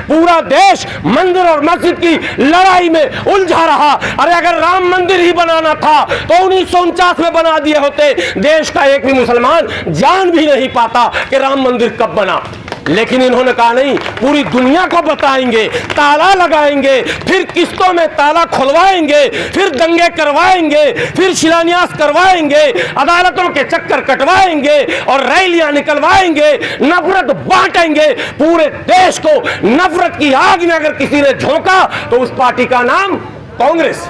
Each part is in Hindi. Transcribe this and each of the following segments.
पूरा देश मंदिर और मस्जिद की लड़ाई में उलझा रहा। अरे अगर राम मंदिर ही बनाना था तो 1949 में बना दिए होते। देश का एक भी मुसलमान जान भी नहीं पाता कि राम मंदिर कब बना। लेकिन इन्होंने कहा नहीं, पूरी दुनिया को बताएंगे, ताला लगाएंगे, फिर किस्तों में ताला खुलवाएंगे, फिर दंगे करवाएंगे, फिर शिलान्यास करवाएंगे, अदालतों के चक्कर कटवाएंगे और रैलियां निकलवाएंगे, नफरत बांटेंगे। पूरे देश को नफरत की आग में अगर किसी ने झोंका तो उस पार्टी का नाम कांग्रेस।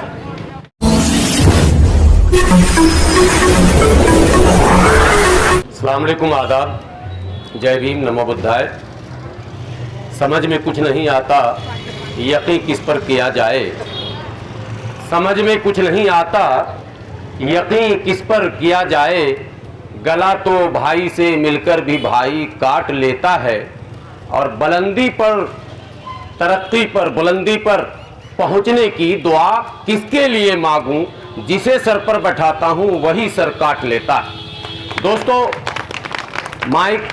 अस्सलाम वालेकुम, आदाब, जय भीम, नमो बुद्धाय। समझ में कुछ नहीं आता यकीन किस पर किया जाए। समझ में कुछ नहीं आता यकीन किस पर किया जाए। गला तो भाई से मिलकर भी भाई काट लेता है। और बुलंदी पर, तरक्की पर, बुलंदी पर पहुंचने की दुआ किसके लिए मांगूं? जिसे सर पर बैठाता हूं वही सर काट लेता है। दोस्तों, माइक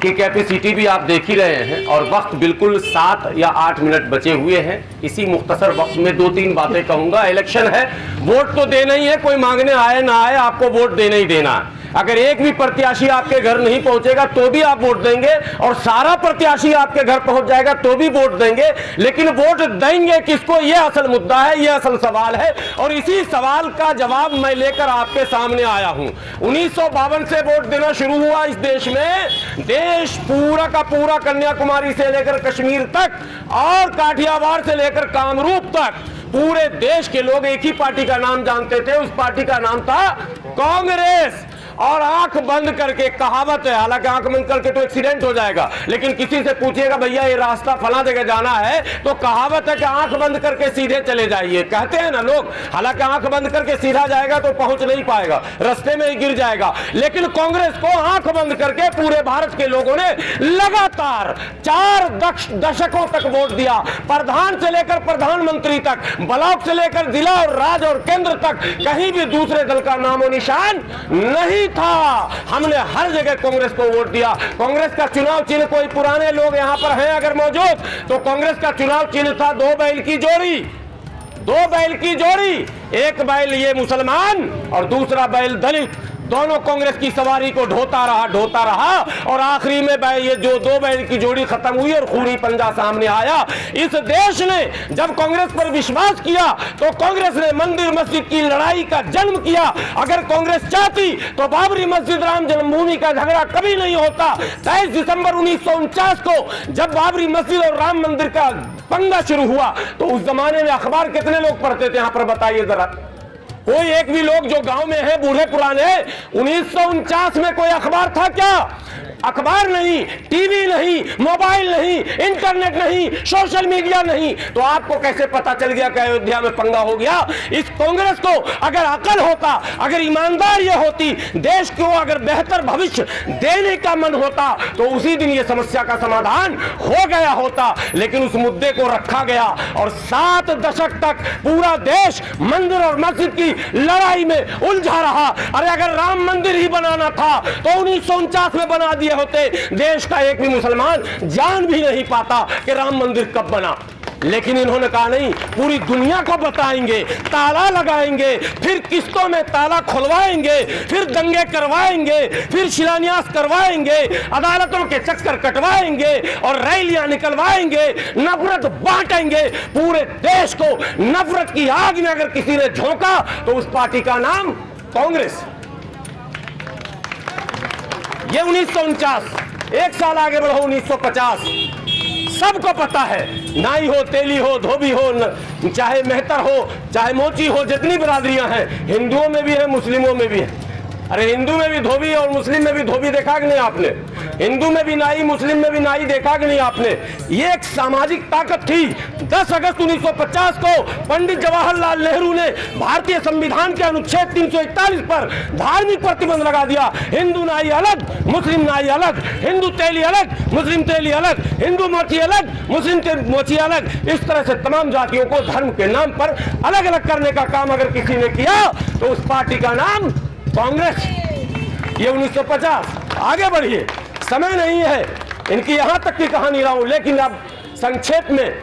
की कैपेसिटी भी आप देख ही रहे हैं और वक्त बिल्कुल 7 या 8 मिनट बचे हुए हैं। इसी मुख्तसर वक्त में 2-3 बातें कहूंगा। इलेक्शन है, वोट तो देना ही है, कोई मांगने आए ना आए, आपको वोट देना ही देना है। अगर एक भी प्रत्याशी आपके घर नहीं पहुंचेगा तो भी आप वोट देंगे, और सारा प्रत्याशी आपके घर पहुंच जाएगा तो भी वोट देंगे। लेकिन वोट देंगे किसको, यह असल मुद्दा है, यह असल सवाल है। और इसी सवाल का जवाब मैं लेकर आपके सामने आया हूं। 1952 से वोट देना शुरू हुआ इस देश में। देश पूरा का पूरा कन्याकुमारी से लेकर कश्मीर तक और काठियावाड़ से लेकर कामरूप तक पूरे देश के लोग एक ही पार्टी का नाम जानते थे। उस पार्टी का नाम था कांग्रेस। और आंख बंद करके, कहावत है, हालांकि आंख बंद करके तो एक्सीडेंट हो जाएगा, लेकिन किसी से पूछिएगा भैया ये रास्ता फला जगह जाना है, तो कहावत है कि आंख बंद करके सीधे चले जाइए, कहते हैं ना लोग। हालांकि आंख बंद करके सीधा जाएगा तो पहुंच नहीं पाएगा, रास्ते में ही गिर जाएगा। लेकिन कांग्रेस को आंख बंद करके पूरे भारत के लोगों ने लगातार 4 दशकों तक वोट दिया। प्रधान से लेकर प्रधानमंत्री तक, ब्लॉक से लेकर जिला और राज्य और केंद्र तक, कहीं भी दूसरे दल का नामो निशान नहीं था। हमने हर जगह कांग्रेस को वोट दिया। कांग्रेस का चुनाव चिन्ह, कोई पुराने लोग यहां पर हैं अगर मौजूद, तो कांग्रेस का चुनाव चिन्ह था 2 बैल की जोड़ी। 2 बैल की जोड़ी, एक बैल ये मुसलमान और दूसरा बैल दलित। दोनों कांग्रेस की सवारी को ढोता रहा और आखिरी में ये जो 2 बैल की जोड़ी खत्म हुई और खूनी पंजा सामने आया। इस देश ने जब कांग्रेस पर विश्वास किया तो कांग्रेस ने मंदिर मस्जिद की लड़ाई का जन्म किया। अगर कांग्रेस चाहती तो बाबरी मस्जिद राम जन्मभूमि का झगड़ा कभी नहीं होता। 23 दिसंबर 1949 को जब बाबरी मस्जिद और राम मंदिर का पंगा शुरू हुआ तो उस जमाने में अखबार कितने लोग पढ़ते थे, यहां पर बताइए जरा। कोई एक भी लोग जो गांव में है, बूढ़े पुराने, 1949 में कोई अखबार था क्या? अखबार नहीं, टीवी नहीं, मोबाइल नहीं, इंटरनेट नहीं, सोशल मीडिया नहीं, तो आपको कैसे पता चल गया कि अयोध्या में पंगा हो गया? इस कांग्रेस को अगर अकल होता, अगर ईमानदार ये होती, देश को अगर बेहतर भविष्य देने का मन होता तो उसी दिन ये समस्या का समाधान हो गया होता। लेकिन उस मुद्दे को रखा गया और 7 दशक तक पूरा देश मंदिर और मस्जिद की लड़ाई में उलझा रहा। अरे अगर राम मंदिर ही बनाना था तो 1949 में बना दिया होते। देश का एक भी मुसलमान जान भी नहीं पाता कि राम मंदिर कब बना। लेकिन इन्होंने कहा नहीं, पूरी दुनिया को बताएंगे, ताला लगाएंगे, फिर किस्तों में ताला खुलवाएंगे, फिर दंगे करवाएंगे, फिर शिलान्यास करवाएंगे, अदालतों के चक्कर कटवाएंगे और रैलियां निकलवाएंगे, नफरत बांटेंगे। पूरे देश को नफरत की आग में अगर किसी ने झोंका तो उस पार्टी का नाम कांग्रेस। ये 1949, एक साल आगे बढ़ो 1950। सबको पता है, नाई हो, तेली हो, धोबी हो, चाहे मेहतर हो, चाहे मोची हो, जितनी बिरादरियां हैं, हिंदुओं में भी है, मुस्लिमों में भी है। अरे हिंदू में भी धोबी और मुस्लिम में भी धोबी देखा कि नहीं आपने? हिंदू में भी नाई, मुस्लिम में भी नाई देखा कि नहीं आपने? ये एक सामाजिक ताकत थी। 10 अगस्त 1950 को पंडित जवाहरलाल नेहरू ने भारतीय संविधान के अनुच्छेद 341 पर धार्मिक प्रतिबंध लगा दिया। हिंदू नाई अलग, मुस्लिम नाई अलग, हिंदू तेली अलग, मुस्लिम तेली अलग, हिंदू मोची अलग, मुस्लिम मोची अलग। इस तरह से तमाम जातियों को धर्म के नाम पर अलग अलग करने का काम अगर किसी ने किया तो उस पार्टी का नाम कांग्रेस। ये 1950। आगे बढ़िए, समय नहीं है इनकी यहां तक की कहानी रहा हूं, लेकिन अब संक्षेप में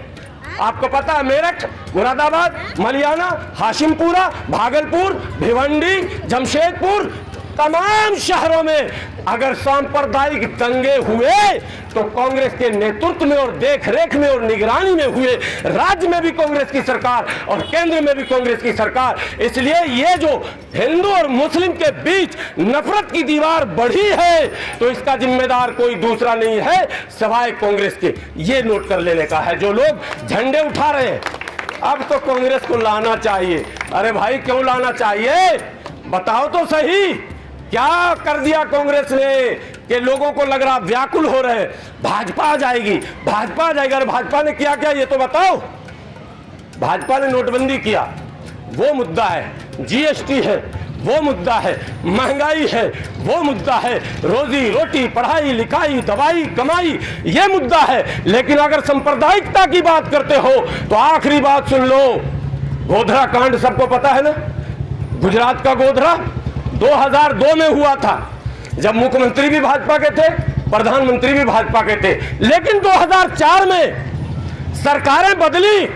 आपको पता है, मेरठ, मुरादाबाद, मलियाना, हाशिमपुरा, भागलपुर, भिवंडी, जमशेदपुर, तमाम शहरों में अगर सांप्रदायिक दंगे हुए तो कांग्रेस के नेतृत्व में और देखरेख में और निगरानी में हुए। राज्य में भी कांग्रेस की सरकार और केंद्र में भी कांग्रेस की सरकार। इसलिए ये जो हिंदू और मुस्लिम के बीच नफरत की दीवार बढ़ी है तो इसका जिम्मेदार कोई दूसरा नहीं है सिवाय कांग्रेस के। ये नोट कर लेने का है। जो लोग झंडे उठा रहे हैं, अब तो कांग्रेस को लाना चाहिए। अरे भाई क्यों लाना चाहिए, बताओ तो सही। क्या कर दिया कांग्रेस ने कि लोगों को लग रहा व्याकुल हो रहे, भाजपा आ जाएगी, भाजपा आ जाएगा। अरे भाजपा ने किया क्या ये तो बताओ। भाजपा ने नोटबंदी किया, वो मुद्दा है। जीएसटी है, वो मुद्दा है। महंगाई है, वो मुद्दा है। रोजी रोटी, पढ़ाई लिखाई, दवाई कमाई, ये मुद्दा है। लेकिन अगर सांप्रदायिकता की बात करते हो तो आखिरी बात सुन लो। गोधरा कांड सबको पता है ना, गुजरात का गोधरा 2002 में हुआ था, जब मुख्यमंत्री भी भाजपा के थे, प्रधानमंत्री भी भाजपा के थे। लेकिन 2004 में सरकारें बदली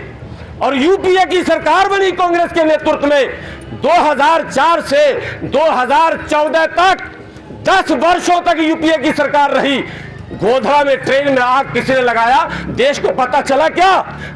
और यूपीए की सरकार बनी कांग्रेस के नेतृत्व में। 2004 से 2014 तक 10 वर्षों तक यूपीए की सरकार रही। गोधरा में ट्रेन में आग किसने लगाया, देश को पता चला क्या?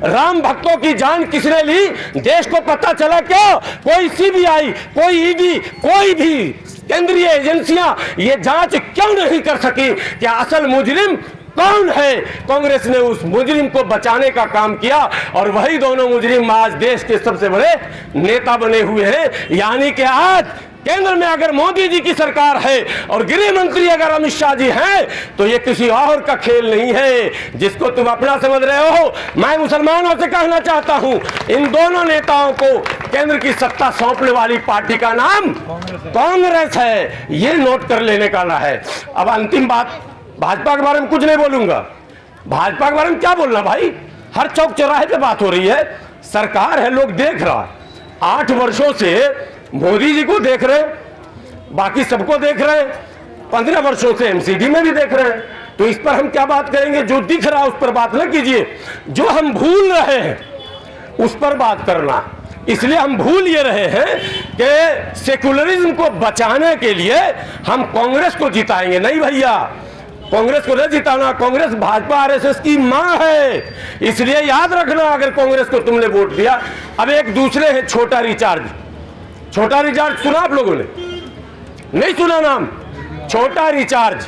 राम भक्तों की जान किसने ली, देश को पता चला क्या? कोई सीबीआई, कोई ईडी, कोई भी केंद्रीय एजेंसियां ये जांच क्यों नहीं कर सकी कि असल मुजरिम कौन है? कांग्रेस ने उस मुजरिम को बचाने का काम किया और वही दोनों मुजरिम आज देश के सबसे बड़े नेता बने हुए हैं। यानी कि आज केंद्र में अगर मोदी जी की सरकार है और गृह मंत्री अगर अमित शाह जी हैं तो ये किसी और का खेल नहीं है जिसको तुम अपना समझ रहे हो। मैं मुसलमानों से कहना चाहता हूं, इन दोनों नेताओं को केंद्र की सत्ता सौंपने वाली पार्टी का नाम कांग्रेस है। ये नोट कर लेने का ना है। अब अंतिम बात, भाजपा के बारे में कुछ नहीं बोलूंगा। भाजपा के बारे में क्या बोलना भाई, हर चौक चौराहे पे बात हो रही है। सरकार है, लोग देख रहा है। 8 वर्षों से मोदी जी को देख रहे, बाकी सबको देख रहे, 15 वर्षों से एमसीडी में भी देख रहे हैं। तो इस पर हम क्या बात करेंगे? जो दिख रहा है उस पर बात न कीजिए, जो हम भूल रहे हैं उस पर बात करना। इसलिए हम भूल ये रहे हैं कि सेकुलरिज्म को बचाने के लिए हम कांग्रेस को जिताएंगे। नहीं भैया, कांग्रेस को नहीं जिताना। कांग्रेस भाजपा आरएसएस की मां है। इसलिए याद रखना, अगर कांग्रेस को तुमने वोट दिया। अब एक दूसरे है छोटा रिचार्ज। छोटा रिचार्ज सुना आप लोगों ने? नहीं सुना नाम? छोटा रिचार्ज,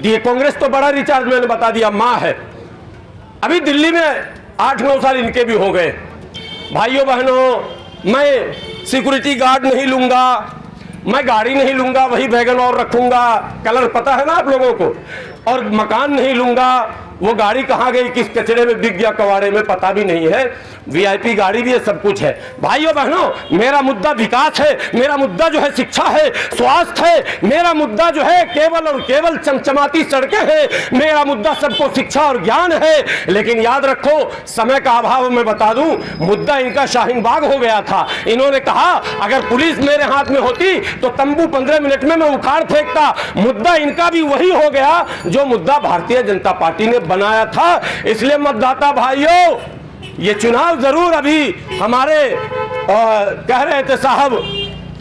ये कांग्रेस तो बड़ा रिचार्ज मैंने बता दिया मां है। अभी दिल्ली में 8-9 साल इनके भी हो गए। भाइयों बहनों, मैं सिक्योरिटी गार्ड नहीं लूंगा, मैं गाड़ी नहीं लूंगा, वही वैगन और रखूंगा, कलर पता है ना आप लोगों को, और मकान नहीं लूंगा, वो गाड़ी कहाँ गई, किस कचरे में बिक गया, कबाड़े में, पता भी नहीं है। वीआईपी गाड़ी भी है, सब कुछ है। भाइयों बहनों, मेरा मुद्दा विकास है, मेरा मुद्दा जो है शिक्षा है, स्वास्थ्य है, मेरा मुद्दा जो है केवल और केवल चमचमाती सड़कें हैं, मेरा मुद्दा सबको शिक्षा और ज्ञान है। लेकिन याद रखो, समय का अभाव में बता दूं, मुद्दा इनका शाहीन बाग हो गया था। इन्होंने कहा अगर पुलिस मेरे हाथ में होती तो तंबू 15 मिनट में मैं उखाड़ फेंकता। मुद्दा इनका भी वही हो गया जो मुद्दा भारतीय जनता पार्टी ने बनाया था। इसलिए मतदाता भाइयों, ये चुनाव जरूर अभी हमारे कह रहे थे साहब,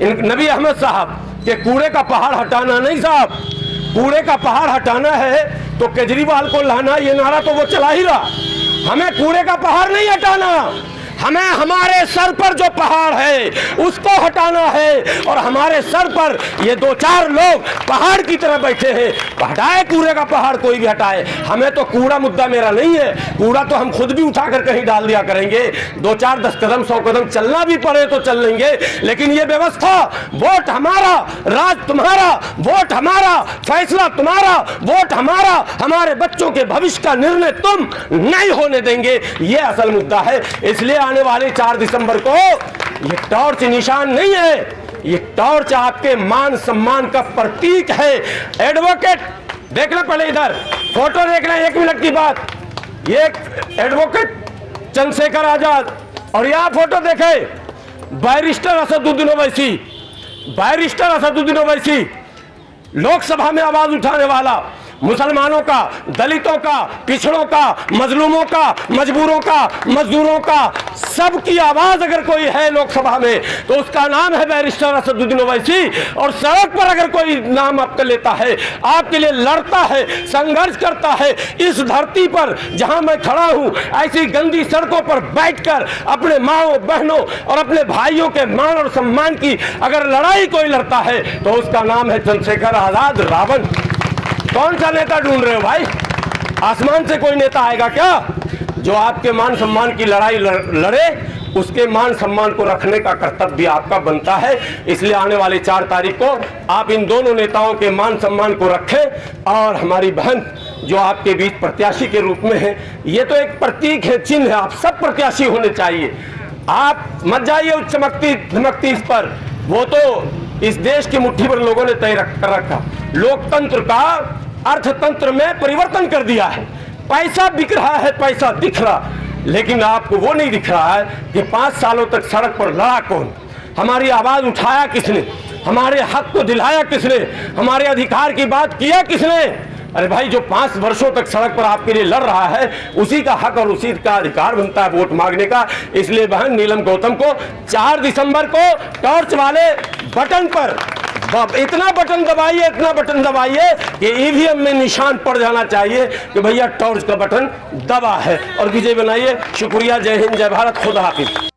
नबी अहमद साहब, कि कूड़े का पहाड़ हटाना नहीं साहब, कूड़े का पहाड़ हटाना है तो केजरीवाल को लाना, ये नारा तो वो चला ही रहा। हमें कूड़े का पहाड़ नहीं हटाना, हमें हमारे सर पर जो पहाड़ है उसको हटाना है। और हमारे सर पर ये 2-4 लोग पहाड़ की तरह बैठे हैं। हटाए कूड़े का पहाड़, कोई भी हटाए। हमें तो कूड़ा मुद्दा मेरा नहीं है, कूड़ा तो हम खुद भी उठाकर कहीं डाल दिया करेंगे। 2-4 10 कदम 100 कदम चलना भी पड़े तो चल लेंगे। लेकिन ये व्यवस्था, वोट हमारा, राज तुम्हारा, वोट हमारा, फैसला तुम्हारा, वोट हमारा, हमारे बच्चों के भविष्य का निर्णय तुम नहीं होने देंगे। ये असल मुद्दा है। इसलिए आने वाले 4 दिसंबर को ये टॉर्च निशान नहीं है, ये टॉर्च आपके मान सम्मान का प्रतीक है। एडवोकेट देखना, पहले इधर फोटो देखना, 1 मिनट की बात। ये एडवोकेट चंद्रशेखर आजाद, और यह फोटो देखे बैरिस्टर असदुद्दीन ओवैसी, बैरिस्टर असदुद्दीन ओवैसी, लोकसभा में आवाज उठाने वाला, मुसलमानों का, दलितों का, पिछड़ों का, मजलूमों का, मजबूरों का, मजदूरों का, सबकी आवाज अगर कोई है लोकसभा में तो उसका नाम है बैरिस्टर असदुद्दीन ओवैसी। और सड़क पर अगर कोई नाम आपका लेता है, आपके लिए लड़ता है, संघर्ष करता है, इस धरती पर जहां मैं खड़ा हूं ऐसी गंदी सड़कों पर बैठकर अपने माओ बहनों और अपने भाइयों के मान और सम्मान की अगर लड़ाई कोई लड़ता है तो उसका नाम है चंद्रशेखर आजाद रावण। कौन सा नेता ढूंढ रहे हो भाई? आसमान से कोई नेता आएगा क्या जो आपके मान सम्मान की लड़ाई लड़े? उसके मान सम्मान को रखने का कर्तव्य आपका बनता है। इसलिए आने वाली 4 तारीख को आप इन दोनों नेताओं के मान सम्मान को रखें। और हमारी बहन जो आपके बीच प्रत्याशी के रूप में है, ये तो एक प्रतीक है, चिन्ह है, आप सब प्रत्याशी होने चाहिए। आप मत जाइए उस चमकती धमकती इस पर, वो तो इस देश की मुट्ठी भर लोगों ने तय कर रखा। लोकतंत्र का अर्थतंत्र में परिवर्तन कर दिया है। पैसा बिक रहा है, पैसा दिख रहा, लेकिन आपको वो नहीं दिख रहा है कि 5 सालों तक सड़क पर लड़ा कौन, हमारी आवाज उठाया किसने, हमारे हक को दिलाया किसने, हमारे अधिकार की बात किया किसने? अरे भाई, जो 5 वर्षों तक सड़क पर आपके लिए लड़ रहा है उसी का हक और उसी का अधिकार बनता है वोट मांगने का। इसलिए बहन नीलम गौतम को 4 दिसंबर को टॉर्च वाले बटन पर इतना बटन दबाइए कि ईवीएम में निशान पड़ जाना चाहिए कि भैया टॉर्च का बटन दबा है, और विजय बनाइए। शुक्रिया, जय हिंद, जय भारत, खुदा हाफिज।